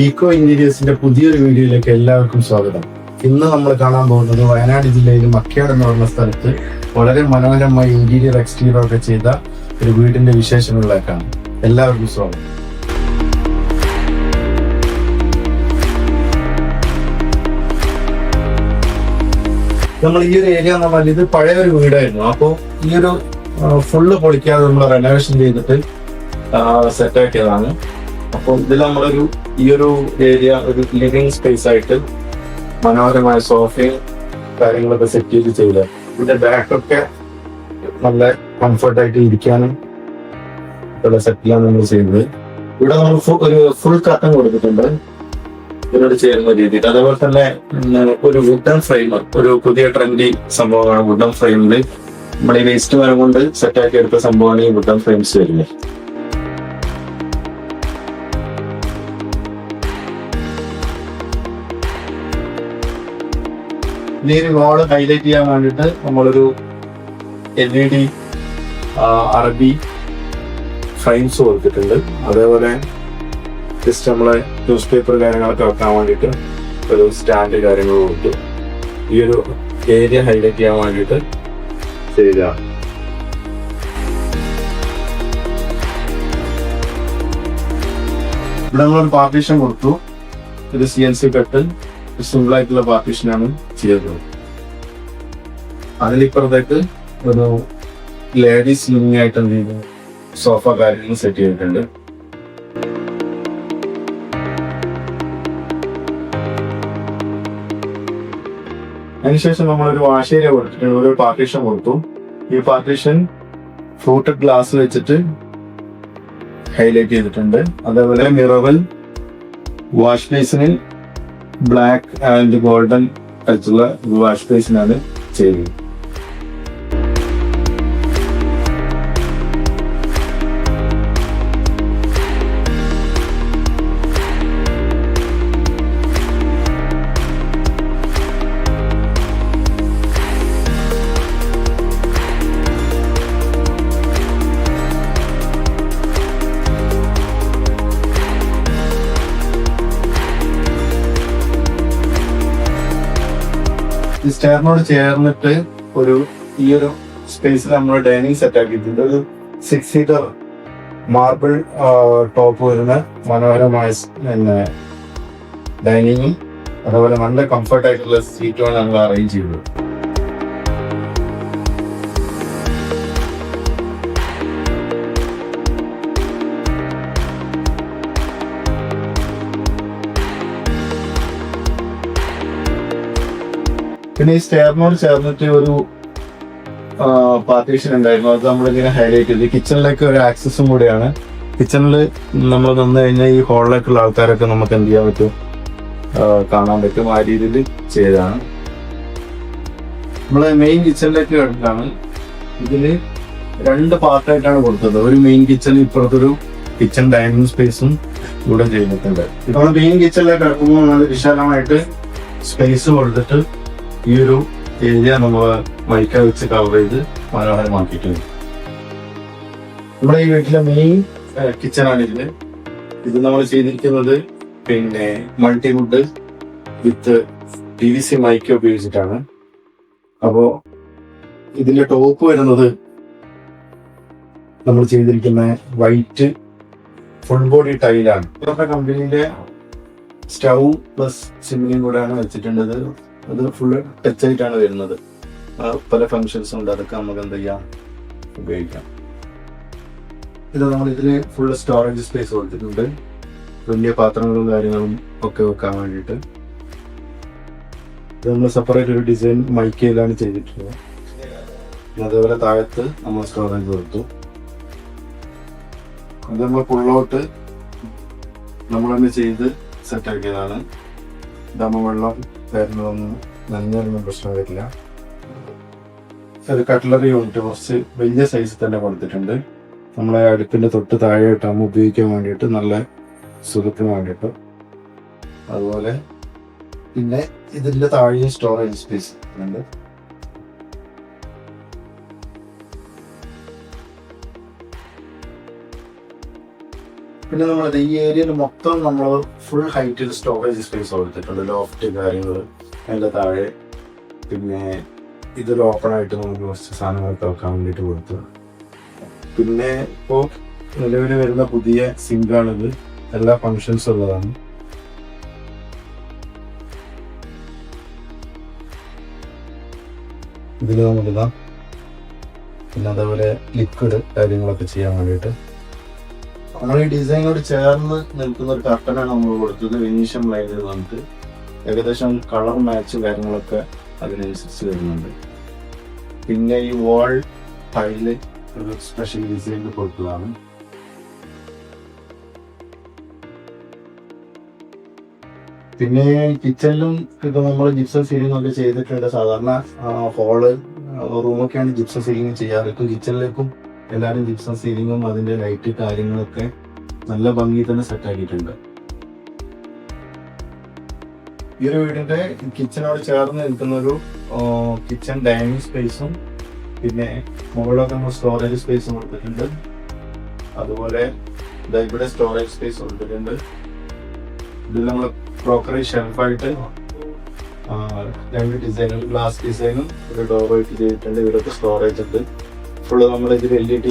ഈക്കോ ഇന്റീരിയേഴ്സിന്റെ പുതിയൊരു വീഡിയോയിലേക്ക് എല്ലാവർക്കും സ്വാഗതം. ഇന്ന് നമ്മൾ കാണാൻ പോകുന്നത് വയനാട് ജില്ലയിൽ മക്കയാട് എന്ന് പറഞ്ഞ സ്ഥലത്ത് വളരെ മനോഹരമായി ഇന്റീരിയർ എക്സ്റ്റീരിയർ ഒക്കെ ചെയ്ത ഒരു വീടിന്റെ വിശേഷങ്ങളിലേക്കാണ്. എല്ലാവർക്കും സ്വാഗതം. നമ്മൾ ഈ ഒരു ഏരിയ എന്ന് പറഞ്ഞാൽ ഇത് പഴയ ഒരു വീടായിരുന്നു. അപ്പോൾ ഈ ഒരു ഫുള്ള് പൊളിക്കാതെ നമ്മൾ റെനോവേഷൻ ചെയ്തിട്ട് സെറ്റാക്കിയതാണ്. അപ്പോൾ ഇതിൽ നമ്മളൊരു ഈ ഒരു ഏരിയ ഒരു ലിവിങ് സ്പേസ് ആയിട്ട് മനോഹരമായ സോഫയും കാര്യങ്ങളൊക്കെ സെറ്റ് ചെയ്ത് ഇതിന്റെ ബാക്കൊക്കെ നല്ല കംഫർട്ടായിട്ട് ഇരിക്കാനും ഉള്ള സെറ്റിലാണ് നമ്മൾ ചെയ്യുന്നത്. ഇവിടെ നമ്മൾ ഒരു ഫുൾ കർട്ടൻ കൊടുത്തിട്ടുണ്ട് ഇതിനോട് ചേരുന്ന രീതിയിൽ. അതേപോലെ തന്നെ ഒരു വുഡൻ ഫ്രെയിമർ, ഒരു പുതിയ ട്രെൻഡി സംഭവമാണ് വുഡൻ ഫ്രെയിമിൽ. നമ്മൾ ഈ വേസ്റ്റ് മരം കൊണ്ട് സെറ്റാക്കി എടുത്ത സംഭവമാണ് ഈ വുഡൻ ഫ്രെയിംസ് വരുന്നത്. ഈ ഒരു വാള് ഹൈലൈറ്റ് ചെയ്യാൻ വേണ്ടിയിട്ട് നമ്മളൊരു LED അറബി ഫ്രെയിംസ് കൊടുത്തിട്ടുണ്ട്. അതേപോലെ ജസ്റ്റ് നമ്മളെ ന്യൂസ് പേപ്പർ കാര്യങ്ങളൊക്കെ വെക്കാൻ വേണ്ടിയിട്ട് ഒരു സ്റ്റാൻഡ് കാര്യങ്ങൾ കൊടുത്തു. ഈ ഒരു ഏരിയ ഹൈലൈറ്റ് ചെയ്യാൻ വേണ്ടിയിട്ട് ചെയ്തതാണ്. ഇവിടെ നമ്മളൊരു പാർട്ടീഷൻ കൊടുത്തു. ഒരു CNC കട്ട് സിമ്പിൾ ആയിട്ടുള്ള പാർട്ടീഷനാണ് ചെയ്തത്. അതിലിപ്പുറത്തേക്ക് ഒരു ലേഡീസ് ലിവിംഗ് ആയിട്ട് എന്ത് ചെയ്തു സോഫ കാര്യങ്ങൾ സെറ്റ് ചെയ്തിട്ടുണ്ട്. അതിനുശേഷം നമ്മളൊരു വാഷ് ഏരിയ കൊടുത്തിട്ടുണ്ട്. ഒരു പാർട്ടീഷൻ കൊടുത്തു. ഈ പാർട്ടീഷൻ ഫ്രൂട്ടഡ് ഗ്ലാസ് വെച്ചിട്ട് ഹൈലൈറ്റ് ചെയ്തിട്ടുണ്ട്. അതേപോലെ മിററിൽ വാഷ് ബേസിനിൽ ബ്ലാക്ക് ആൻഡ് ഗോൾഡൻ ടച്ചുള്ള വാഷ് ബേസിനാണ് ചെയ്തത്. ഈ സ്റ്റെയറിനോട് ചേർന്നിട്ട് ഈ ഒരു സ്പേസിൽ നമ്മൾ ഡൈനിങ് സെറ്റ് ആക്കിയിട്ടുണ്ട്. ഒരു 6 സീറ്റർ മാർബിൾ ടോപ്പ് വരുന്ന മനോഹരമായ ഡൈനിങ്ങും അതുപോലെ നല്ല കംഫർട്ട് ആയിട്ടുള്ള സീറ്റുമാണ് നമ്മൾ അറേഞ്ച് ചെയ്തത്. പിന്നെ ഈ സ്റ്റെയറിനോട് ചേർന്നിട്ട് ഒരു പാർട്ടീഷൻ ഉണ്ടായിരുന്നു. അത് നമ്മളിങ്ങനെ ഹൈലൈറ്റ് ചെയ്ത് കിച്ചണിലേക്ക് ഒരു ആക്സസും കൂടിയാണ്. കിച്ചണിൽ നമ്മൾ നിന്ന് കഴിഞ്ഞാൽ ഈ ഹോളിലേക്കുള്ള ആൾക്കാരൊക്കെ നമുക്ക് എന്ത് ചെയ്യാൻ പറ്റും, കാണാൻ പറ്റും. ആ രീതിയിൽ ചെയ്തതാണ്. നമ്മൾ മെയിൻ കിച്ചണിലേക്ക് കിടക്കാണ്. ഇതില് 2 പാർട്ടായിട്ടാണ് കൊടുത്തത്. ഒരു മെയിൻ കിച്ചൺ, ഇപ്പുറത്തൊരു കിച്ചൺ ഡൈനിങ് സ്പേസും ഇവിടെ ചെയ്തിട്ടുണ്ട്. ഇപ്പൊ നമ്മൾ മെയിൻ കിച്ചണിലേക്ക് കിടക്കുമ്പോൾ നല്ല വിശാലമായിട്ട് സ്പേസ് കൊടുത്തിട്ട് ഈ ഒരു ഏരിയ നമ്മൾ മൈക്ക വെച്ച് കവർ ചെയ്ത് മനോഹരമാക്കിയിട്ടുണ്ട്. നമ്മുടെ ഈ വീട്ടിലെ മെയിൻ കിച്ചണാണ് ഇതില്. ഇത് നമ്മൾ ചെയ്തിരിക്കുന്നത് പിന്നെ മൾട്ടിവുഡ് വിത്ത് PVC മൈക്ക ഉപയോഗിച്ചിട്ടാണ്. അപ്പോ ഇതിന്റെ ടോപ്പ് വരുന്നത് നമ്മൾ ചെയ്തിരിക്കുന്ന വൈറ്റ് ഫുൾ ബോഡി ടൈലാണ്. ഇവരുടെ കമ്പനിയിലെ സ്റ്റൗ പ്ലസ് ചിമ്മിനിയും കൂടെയാണ് വെച്ചിട്ടുള്ളത്. അത് ഫുള്ള് ടച്ച് ആയിട്ടാണ് വരുന്നത്. പല ഫങ്ഷൻസും ഉണ്ട്, അതൊക്കെ നമുക്ക് എന്ത് ചെയ്യാം, ഉപയോഗിക്കാം. ഇത് നമ്മൾ ഇതില് ഫുള്ള് സ്റ്റോറേജ് സ്പേസ് കൊടുത്തിട്ടുണ്ട്. വലിയ പാത്രങ്ങളും കാര്യങ്ങളും ഒക്കെ വെക്കാൻ വേണ്ടിയിട്ട്. ഇത് നമ്മൾ സെപ്പറേറ്റ് ഒരു ഡിസൈൻ മൈക്കയിലാണ് ചെയ്തിട്ടുള്ളത്. അതേപോലെ താഴത്ത് നമ്മൾ സ്റ്റോറേജ് കൊടുത്തു. അത് നമ്മൾ ഫുള്ളോട്ട് നമ്മൾ തന്നെ ചെയ്ത് സെറ്റാക്കിയതാണ്. ഇതാകുമ്പോൾ വെള്ളം കാര്യങ്ങളൊന്നും നനഞ്ഞൊന്നും പ്രശ്നം വരില്ല. ഒരു കട്ട്ലറി യൂണിറ്റ് കുറച്ച് വലിയ സൈസിൽ തന്നെ കൊടുത്തിട്ടുണ്ട്. നമ്മളെ അടുപ്പിന്റെ തൊട്ട് താഴെയായിട്ടാകുമ്പോൾ ഉപയോഗിക്കാൻ വേണ്ടിയിട്ട് നല്ല സുഖത്തിന് വേണ്ടിയിട്ട്. അതുപോലെ പിന്നെ ഇതിന്റെ താഴെ സ്റ്റോറേജ് സ്പേസ് ഉണ്ട്. പിന്നെ നമ്മൾ ഈ ഏരിയയിൽ മൊത്തം നമ്മൾ ഫുൾ ഹൈറ്റിൽ സ്റ്റോറേജ് സ്പേസ് കൊടുത്തിട്ടുണ്ട്. ലോഫ്റ്റ് കാര്യങ്ങൾ അതിൻ്റെ താഴെ. പിന്നെ ഇതൊരു ഓപ്പൺ ആയിട്ട് നമുക്ക് കുറച്ച് സാധനങ്ങളൊക്കെ വെക്കാൻ വേണ്ടിയിട്ട് കൊടുത്തു. പിന്നെ ഇപ്പോൾ നിലവിൽ വരുന്ന പുതിയ സിങ്കാണിത്. എല്ലാ ഫങ്ഷൻസ് ഉള്ളതാണ്. ഇതിൽ നമുക്കിതാ പിന്നെ അതേപോലെ ലിക്വിഡ് കാര്യങ്ങളൊക്കെ ചെയ്യാൻ വേണ്ടിയിട്ട് നമ്മൾ ഈ ഡിസൈനോട് ചേർന്ന് നിൽക്കുന്ന ഒരു കർട്ടനാണ് നമ്മൾ കൊടുത്തത്. വെനീഷ്യൻ ലൈനിൽ വന്നിട്ട് ഏകദേശം കളർ മാച്ച് കാര്യങ്ങളൊക്കെ അതിനനുസരിച്ച് വരുന്നുണ്ട്. പിന്നെ ഈ വാൾ ടൈല് ഒരു സ്പെഷ്യൽ ഡിസൈനിൽ കൊടുത്തതാണ്. പിന്നെ കിച്ചണിലും ഇപ്പൊ നമ്മൾ ജിപ്സം സീലിംഗ് ഒക്കെ ചെയ്തിട്ടുണ്ട്. സാധാരണ ഹോള് റൂമൊക്കെയാണ് ജിപ്സം സീലിംഗ് ചെയ്യാറ്. ഇപ്പം കിച്ചണിലേക്കും എല്ലാവരും ജിപ്സം സീലിങ്ങും അതിന്റെ ലൈറ്റ് കാര്യങ്ങളൊക്കെ നല്ല ഭംഗി തന്നെ സെറ്റ് ആക്കിയിട്ടുണ്ട്. ഈ ഒരു വീടിന്റെ കിച്ചണോട് ചേർന്ന് നിൽക്കുന്ന ഒരു കിച്ചൺ ഡൈനിങ് സ്പേസും പിന്നെ മുകളിലൊക്കെ നമ്മൾ സ്റ്റോറേജ് സ്പേസും കൊടുത്തിട്ടുണ്ട്. അതുപോലെ ഇവിടെ സ്റ്റോറേജ് സ്പേസ് കൊടുത്തിട്ടുണ്ട്. ഇതിൽ നമ്മൾ ക്രോക്കറി ഷെൽഫായിട്ട് 2 ഡിസൈനും ഗ്ലാസ് ഡിസൈനും ഒരു ഡോറായിട്ട് ചെയ്തിട്ടുണ്ട്. ഇവിടൊക്കെ സ്റ്റോറേജ് ഉണ്ട്. ഫുള്ള് നമ്മൾ ഇതിൽ LED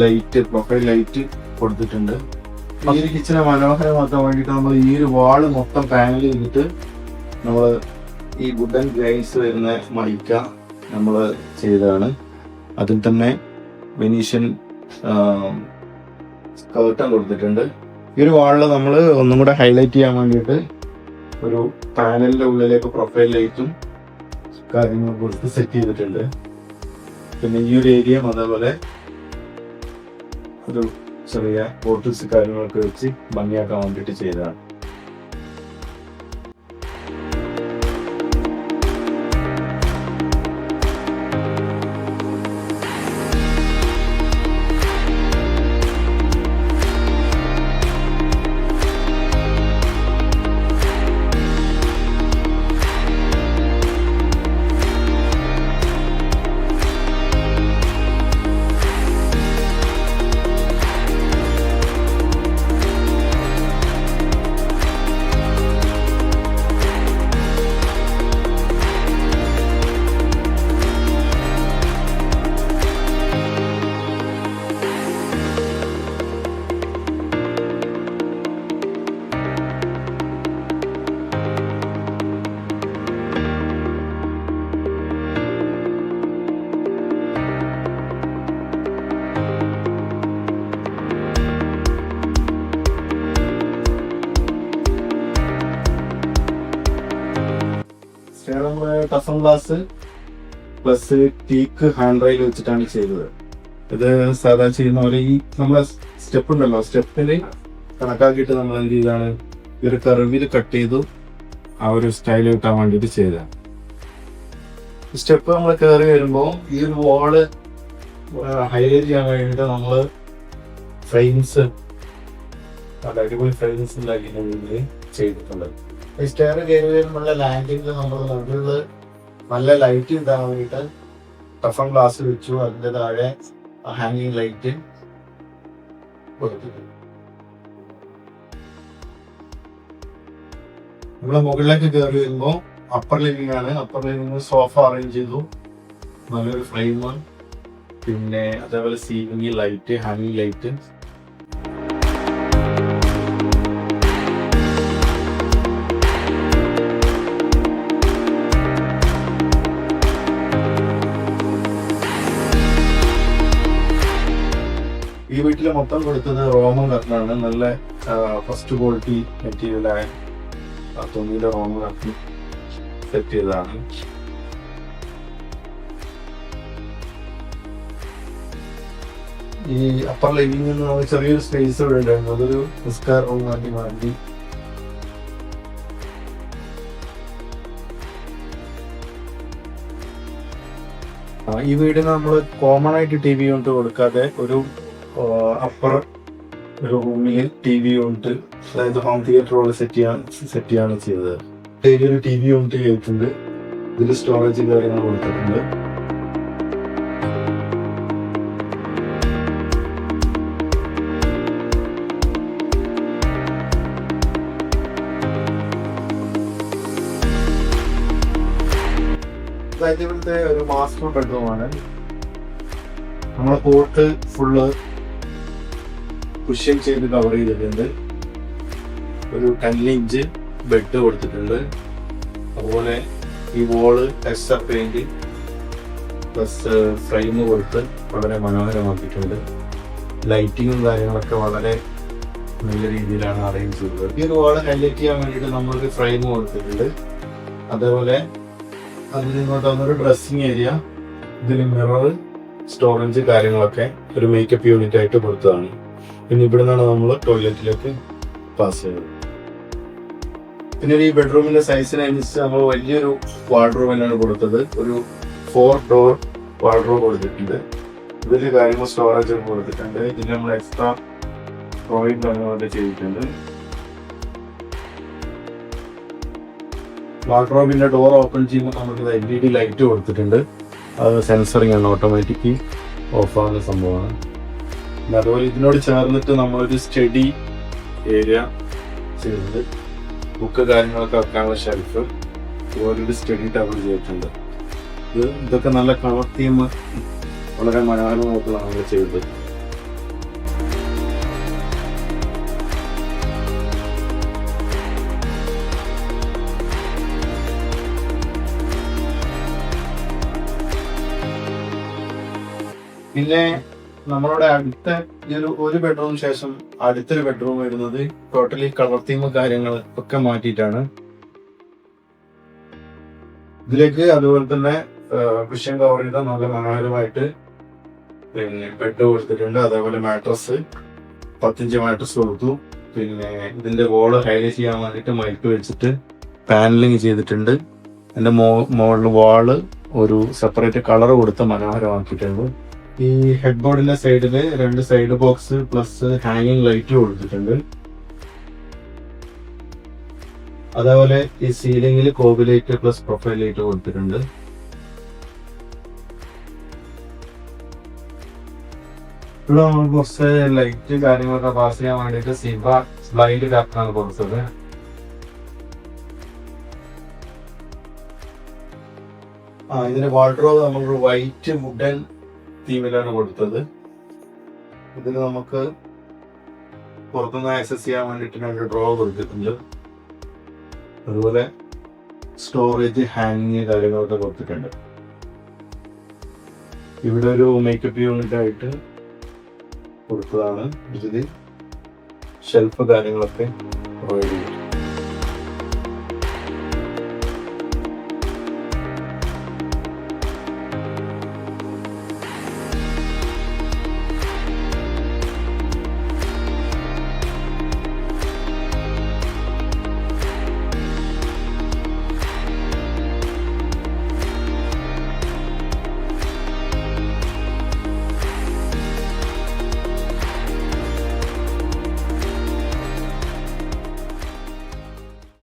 ലൈറ്റ് ക്രോക്കറി ലൈറ്റ് കൊടുത്തിട്ടുണ്ട്. ഈ ഒരു കിച്ചനെ മനോഹരമാക്കാൻ വേണ്ടിയിട്ട് നമ്മൾ ഈ ഒരു വാള് മൊത്തം പാനൽ ചെയ്തിട്ട് നമ്മൾ ഈ വുഡൻ ഗ്രൈൻസ് വരുന്ന മൈക്ക നമ്മൾ ചെയ്തതാണ്. അതിൽ തന്നെ വെനീഷ്യൻ കർട്ടൻ കൊടുത്തിട്ടുണ്ട്. ഈ ഒരു വാളിൽ നമ്മൾ ഒന്നും കൂടെ ഹൈലൈറ്റ് ചെയ്യാൻ വേണ്ടിയിട്ട് ഒരു പാനലിന്റെ ഉള്ളിലേക്ക് പ്രൊഫൈൽ ലൈറ്റും കാര്യങ്ങളും കൊടുത്ത് സെറ്റ് ചെയ്തിട്ടുണ്ട്. പിന്നെ ഈ ഒരു ഏരിയ അതേപോലെ ഒരു ചെറിയ ബോട്ടിൽസ് കാര്യങ്ങളൊക്കെ വെച്ച് ഭംഗിയാക്കാൻ വേണ്ടിയിട്ട് ചെയ്തതാണ്. ടഫൻ ഗ്ലാസ് പ്ലസ് ടീക്ക് ഹാൻഡ് റെയിൽ വെച്ചിട്ടാണ് ചെയ്തത്. ഇത് സാധാ ചെയ്യുന്ന പോലെ ഈ നമ്മളെ സ്റ്റെപ്പ് ഉണ്ടല്ലോ, സ്റ്റെപ്പില് കണക്കാക്കിയിട്ട് നമ്മൾ എന്ത് ചെയ്താണ് ഈ ഒരു കർവിൽ കട്ട് ചെയ്തു ആ ഒരു സ്റ്റൈൽ കിട്ടാൻ വേണ്ടിയിട്ട് ചെയ്തതാണ്. സ്റ്റെപ്പ് നമ്മൾ കയറി വരുമ്പോൾ ഈ ഒരു വാള് ഹൈലൈറ്റ് ചെയ്യാൻ വേണ്ടിയിട്ട് നമ്മൾ ഫ്രെയിംസ് അടിപൊളി ഫ്രെയിംസ് ഉണ്ടാക്കി ചെയ്തിട്ടുണ്ട്. ഈ സ്റ്റെയർ കയറി വരുമ്പോഴുള്ള ലാൻഡിങ്ങിൽ നമ്മൾ നടുവിൽ നല്ല ലൈറ്റ് കിട്ടാൻ വേണ്ടിയിട്ട് ടഫൻ ഗ്ലാസ് വെച്ചു. അതിൻ്റെ താഴെ ഹാങ്ങിങ് ലൈറ്റ് കൊടുത്തിട്ടുണ്ട്. നമ്മള് മുകളിലേക്ക് കയറി വരുമ്പോൾ അപ്പർ ലിവിംഗ് ആണ്. അപ്പർ ലിവിംഗ് സോഫ അറേഞ്ച് ചെയ്തു, നല്ലൊരു ഫ്രെയിം, പിന്നെ അതേപോലെ സീലിംഗ് ലൈറ്റ്, ഹാങ്ങിങ് ലൈറ്റ്. ഈ വീട്ടിൽ മൊത്തം കൊടുത്തത് റോമൻ കർട്ടനാണ്. നല്ല ഫസ്റ്റ് ക്വാളിറ്റി മെറ്റീരിയലായ തുണിയുടെ റോമൻ കർട്ടൻ സെറ്റ് ചെയ്തതാണ്. ഈ അപ്പർ ലിവിംഗിൽ നമുക്ക് ചെറിയൊരു സ്പേസ് ഇവിടെ ഉണ്ടായിരുന്നു. അതൊരു നിസ്കാര റൂം ആക്കി മാറ്റി. ഈ വീടിന് നമ്മൾ കോമൺ ആയിട്ട് TV യൂണിറ്റ് കൊടുക്കാതെ ഒരു അപ്പർ റൂമിൽ TV യൂണിറ്റ്, അതായത് ഹോം തിയേറ്റർ പോലെ സെറ്റ് ചെയ്യാണ് ചെയ്തത്. ഒരു TV യൂണിറ്റ് ചെയ്തിട്ടുണ്ട്. ഇതിൽ സ്റ്റോറേജ് കാര്യങ്ങൾ കൊടുത്തിട്ടുണ്ട്. അതായത് ഇവിടുത്തെ ഒരു മാസ്റ്റർ ബെഡ്റൂമാണ്. നമ്മളെ പോർട്ട് ഫുള്ള് കുഷ്യൻ ചെയ്ത് കവർ ചെയ്തിട്ടുണ്ട്. ഒരു 10 ഇഞ്ച് ബെഡ് കൊടുത്തിട്ടുണ്ട്. അതുപോലെ ഈ wall texture paint plus frame കൊടുത്ത് വളരെ മനോഹരമാക്കിയിട്ടുണ്ട്. ലൈറ്റിങ്ങും കാര്യങ്ങളൊക്കെ വളരെ നല്ല രീതിയിലാണ് അറേഞ്ച് ചെയ്തത്. ഈ ഒരു വാള് ഹൈലൈറ്റ് ചെയ്യാൻ വേണ്ടിയിട്ട് നമ്മളൊരു ഫ്രെയിം കൊടുത്തിട്ടുണ്ട്. അതേപോലെ അതിന് ഇങ്ങോട്ട് വന്നൊരു ഡ്രസ്സിങ് ഏരിയ, ഇതിൽ മിറർ, സ്റ്റോറേജ് കാര്യങ്ങളൊക്കെ ഒരു മേക്കപ്പ് യൂണിറ്റ് ആയിട്ട് കൊടുത്തതാണ്. പിന്നെ ഇവിടെ നിന്നാണ് നമ്മൾ ടോയ്ലറ്റിലേക്ക് പാസ് ചെയ്തത്. പിന്നെ ഈ ബെഡ്റൂമിന്റെ സൈസിനനുസരിച്ച് നമ്മൾ വലിയൊരു വാർഡ്രോബ് തന്നെയാണ് കൊടുത്തത്. ഒരു 4 ഡോർ വാർഡ്രോബ് കൊടുത്തിട്ടുണ്ട്. ഇതിൽ കാര്യങ്ങൾ സ്റ്റോറേജ് ഒക്കെ കൊടുത്തിട്ടുണ്ട്. ഇതിൽ നമ്മൾ എക്സ്ട്രാ പ്രോയിഡ് അങ്ങോട്ട് ചെയ്തിട്ടുണ്ട്. വാർഡ്രോബിന്റെ ഡോർ ഓപ്പൺ ചെയ്യുമ്പോൾ നമുക്ക് LED ലൈറ്റ് കൊടുത്തിട്ടുണ്ട്. അത് സെൻസറിങ് ആണ്, ഓട്ടോമാറ്റിക് ഓഫ് ആവുന്ന സംഭവമാണ്. പിന്നെ അതുപോലെ ഇതിനോട് ചേർന്നിട്ട് നമ്മളൊരു സ്റ്റഡി ഏരിയ ചെയ്തിട്ടുണ്ട്. ബുക്ക് കാര്യങ്ങളൊക്കെ വെക്കാനുള്ള ഷെൽഫ്, അതുപോലൊരു സ്റ്റഡി ടേബിൾ ചെയ്തിട്ടുണ്ട്. ഇതൊക്കെ നല്ല കളർ തീം വളരെ മനോഹരമായിട്ടുള്ളതാണ് നമ്മൾ ചെയ്തത്. പിന്നെ നമ്മളുടെ അടുത്ത ഈ ഒരു ബെഡ്റൂമിന് ശേഷം അടുത്തൊരു ബെഡ്റൂം വരുന്നത് ടോട്ടലി കളർ തീം കാര്യങ്ങൾ ഒക്കെ മാറ്റിയിട്ടാണ്. ഇതിലേക്ക് അതുപോലെ തന്നെ കുഷ്യൻ കവർ ചെയ്ത നല്ല മനോഹരമായിട്ട് പിന്നെ ബെഡ് കൊടുത്തിട്ടുണ്ട്. അതേപോലെ മാട്രസ് 10 ഇഞ്ച് മാട്രസ് കൊടുത്തു. പിന്നെ ഇതിന്റെ വോള് ഹൈലൈറ്റ് ചെയ്യാൻ വേണ്ടിയിട്ട് മൈക്ക് വെച്ചിട്ട് പാനലിങ് ചെയ്തിട്ടുണ്ട്. അതിന്റെ മുകളിൽ വാള് ഒരു സെപ്പറേറ്റ് കളർ കൊടുത്ത് മനോഹരമാക്കിയിട്ടുണ്ട്. ഈ ഹെഡ് ബോർഡിന്റെ സൈഡില് 2 സൈഡ് ബോക്സ് പ്ലസ് ഹാങ്ങിങ് ലൈറ്റ് കൊടുത്തിട്ടുണ്ട്. അതേപോലെ ഈ സീലിംഗിൽ കോബി ലൈറ്റ് പ്ലസ് പ്രൊഫൈൽ ലൈറ്റ് കൊടുത്തിട്ടുണ്ട്. ഇവിടെ നമ്മൾ കുറച്ച് ലൈറ്റ് കാര്യങ്ങളൊക്കെ പാസ് ചെയ്യാൻ വേണ്ടിയിട്ട് സിബ ബ്ലൈൻഡ് ക്യാപ്റ്റനാണ് കൊടുത്തത്. ഇതിന്റെ വാർഡ്രോബ് നമ്മൾ വൈറ്റ് വുഡൻ തീമിലാണ് കൊടുത്തത്. ഇതിന് നമുക്ക് പുറത്തുനിന്ന് ആക്സസ് ചെയ്യാൻ വേണ്ടിയിട്ട് 2 ഡ്രോ കൊടുത്തിട്ടുണ്ട്. അതുപോലെ സ്റ്റോറേജ് ഹാങ്ങിങ് കാര്യങ്ങളൊക്കെ കൊടുത്തിട്ടുണ്ട്. ഇവിടെ ഒരു മേക്കപ്പ് യൂണിറ്റ് ആയിട്ട് കൊടുത്തതാണ്. ഇതിൽ ഷെൽഫ് കാര്യങ്ങളൊക്കെ പ്രൊവൈഡ് ചെയ്തു.